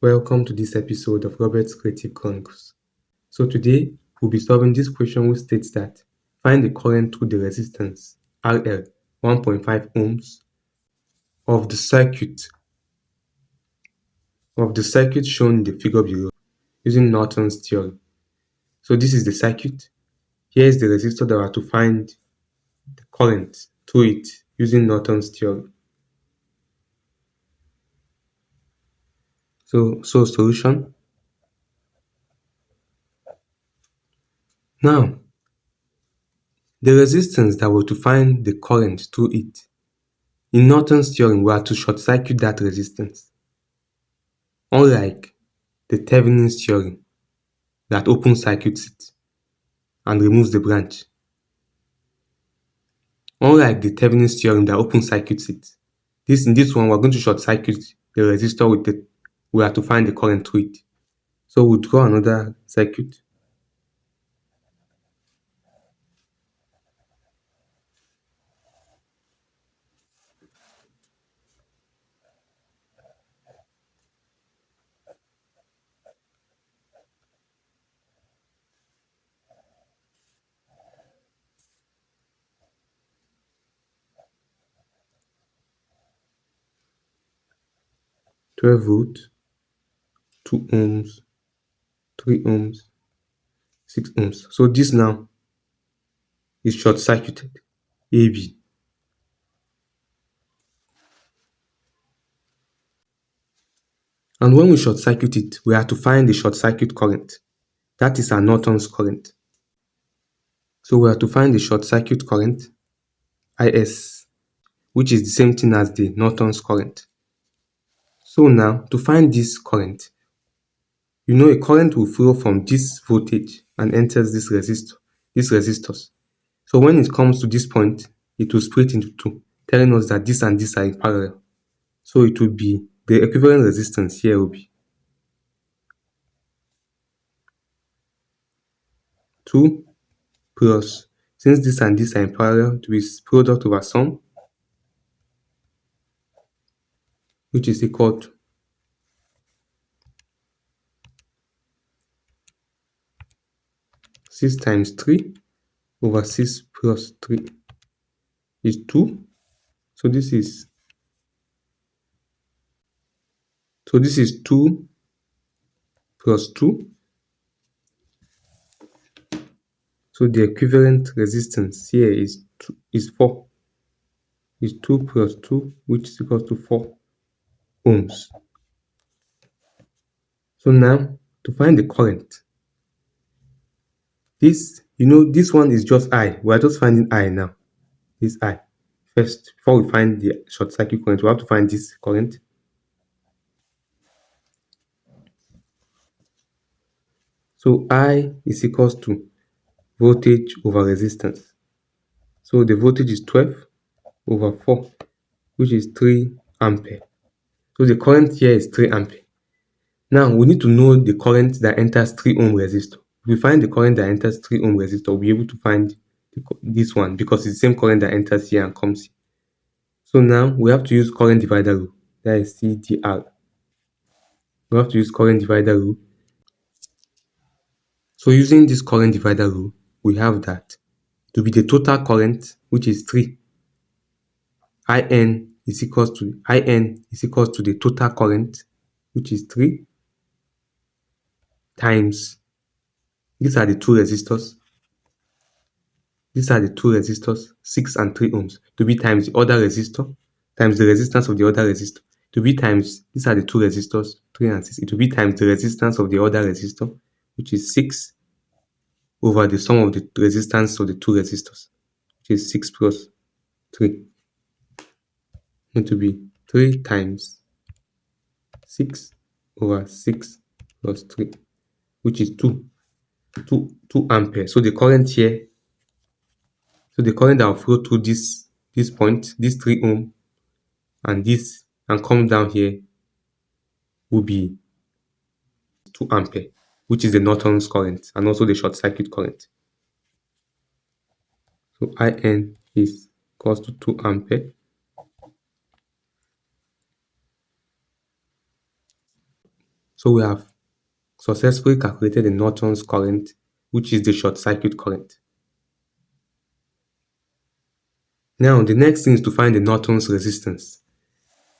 Welcome to this episode of Robert's Creative Chronicles. So today we'll be solving this question which states that find the current through the resistance RL 1.5 ohms of the circuit shown in the figure below using Norton's theorem. So this is the circuit. Here is the resistor that we are to find the current through it using Norton's theorem. So solution. Now, the resistance that we're to find the current through it. In Norton's theorem, we are to short circuit that resistance. Unlike the Thevenin's theorem that open circuits it and removes the branch. Unlike the Thevenin's theorem that open circuits it. In this one, we're going to short circuit the resistor we are to find the current through it. So we'll draw another circuit. Twelve volts, 2 ohms, 3 ohms, 6 ohms. So this now is short circuited. AB. And when we short circuit it, we have to find the short circuit current. That is our Norton's current. So we have to find the short circuit current, IS, which is the same thing as the Norton's current. So now, to find this current, a current will flow from this voltage and enters these resistors. So when it comes to this point, it will split into two, telling us that this and this are in parallel. So it will be, the equivalent resistance here will be 2 plus, since this and this are in parallel, it will be product over sum, which is equal to 6 times 3 over 6 plus 3 is 2. So this is 2 plus 2. So the equivalent resistance here is 4. Is 2 plus 2, which is equal to 4 ohms. So now, to find the current, this one is just I. We are just finding I now. This I. First, before we find the short circuit current, we have to find this current. So I is equals to voltage over resistance. So the voltage is 12 over 4, which is 3 ampere. So the current here is 3 ampere. Now we need to know the current that enters 3 ohm resistor. If we find the current that enters 3 ohm resistor, we'll be able to find this one because it's the same current that enters here and comes here. So now we have to use current divider rule. That is CDR. We have to use current divider rule. So using this current divider rule, we have that to be the total current, which is 3. IN is equals to the total current, which is 3 times, these are the two resistors. These are the two resistors, 6 and 3 ohms, to be times the other resistor, times the resistance of the other resistor, to be times, these are the two resistors, 3 and 6, it will be times the resistance of the other resistor, which is 6, over the sum of the resistance of the two resistors, which is 6 plus 3. It will be 3 times 6 over 6 plus 3, which is 2 ampere. So the current here, the current that will flow through this point, this 3 ohm, and come down here will be 2 ampere, which is the Norton's current and also the short circuit current. So IN is equals to 2 ampere. So we have successfully calculated the Norton's current, which is the short circuit current. Now the next thing is to find the Norton's resistance.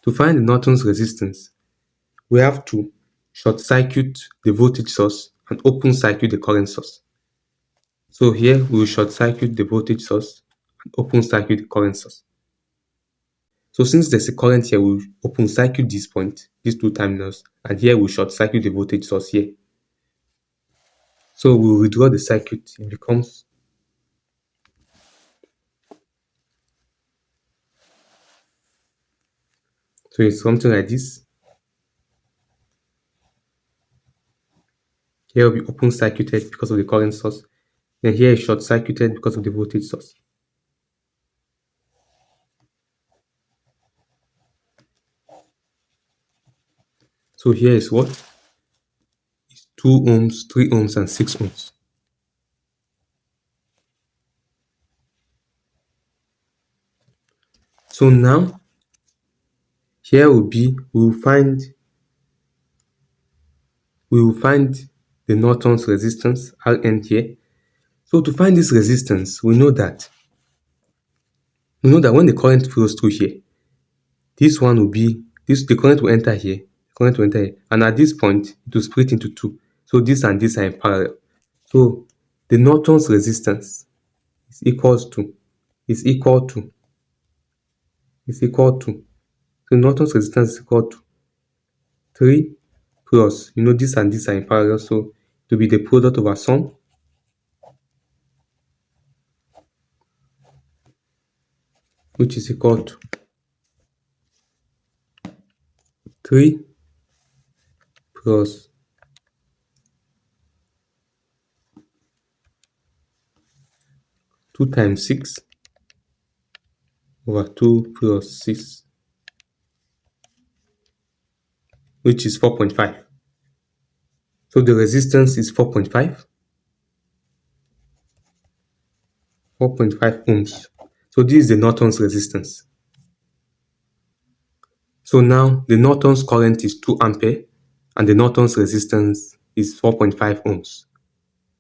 To find the Norton's resistance, we have to short circuit the voltage source and open circuit the current source. So here we will short circuit the voltage source and open circuit the current source. So since there's a current here, we'll open circuit this point, these two terminals, and here we'll short circuit the voltage source here. So we'll withdraw the circuit. It becomes so it's something like this. Here will be open circuited because of the current source. Then here is short circuited because of the voltage source. So here is what? It's 2 ohms, 3 ohms, and 6 ohms. So now here will be we will find the Norton's resistance Rn here. So to find this resistance, we know that when the current flows through here, this one will be the current will enter here, and at this point it will split into two. So this and this are in parallel. So the Norton's resistance is equals to is equal to is equal to so Norton's resistance is equal to 3 plus this and this are in parallel, so to be the product over sum which is equal to 3 plus 2 times 6 over 2 plus 6, which is 4.5. So the resistance is 4.5 ohms. So this is the Norton's resistance. So now the Norton's current is 2 ampere and the Norton's resistance is 4.5 ohms.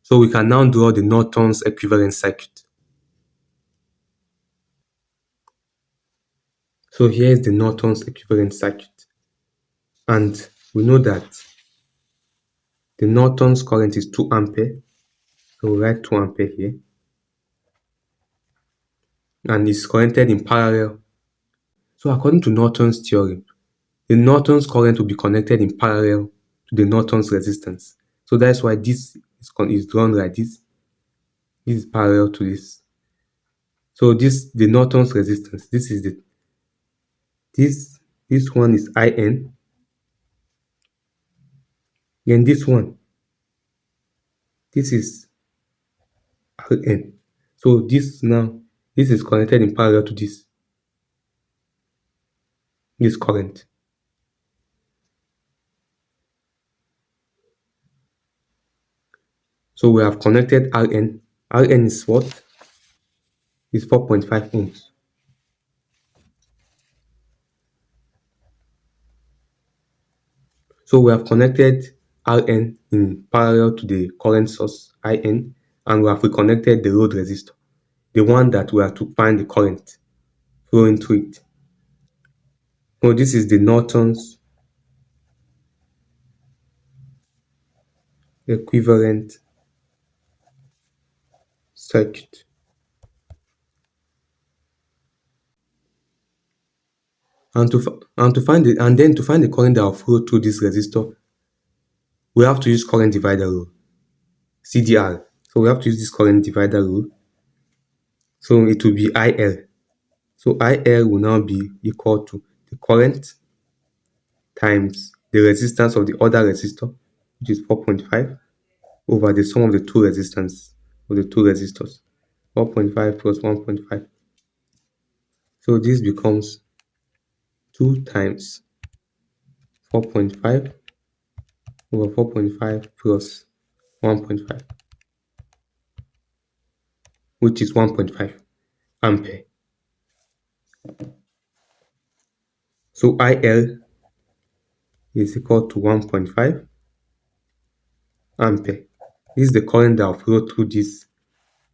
So we can now draw the Norton's equivalent circuit. So here is the Norton's equivalent circuit. And we know that the Norton's current is 2 ampere. So we write 2 ampere here. And it's connected in parallel. So according to Norton's theorem, the Norton's current will be connected in parallel to the Norton's resistance. So that's why this is drawn like this. This is parallel to this. So the Norton's resistance. This one is IN. Then this is Rn. So this is connected in parallel to this current. So we have connected Rn. Rn is what? Is 4.5 ohms. So we have connected Rn in parallel to the current source In, and we have reconnected the load resistor, the one that we have to find the current flowing through it. So this is the Norton's equivalent circuit. And to find the current that will flow through this resistor, we have to use current divider rule, CDR. So we have to use this current divider rule. So it will be IL. So IL will now be equal to the current times the resistance of the other resistor, which is 4.5, over the sum of the two resistors. 4.5 plus 1.5. So this becomes 2 times 4.5 over 4.5 plus 1.5, which is 1.5 ampere. So IL is equal to 1.5 ampere. This is the current that will flow through this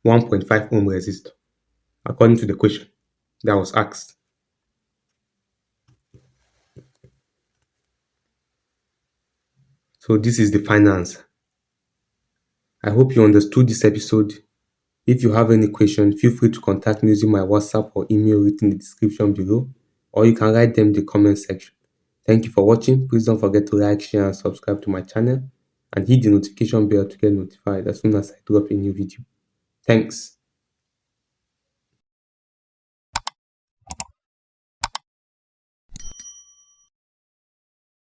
1.5 ohm resistor according to the question that was asked. So this is the final answer. I hope you understood this episode. If you have any question, feel free to contact me using my WhatsApp or email written in the description below, or you can write them in the comment section. Thank you for watching. Please don't forget to like, share, and subscribe to my channel, and hit the notification bell to get notified as soon as I drop a new video. Thanks.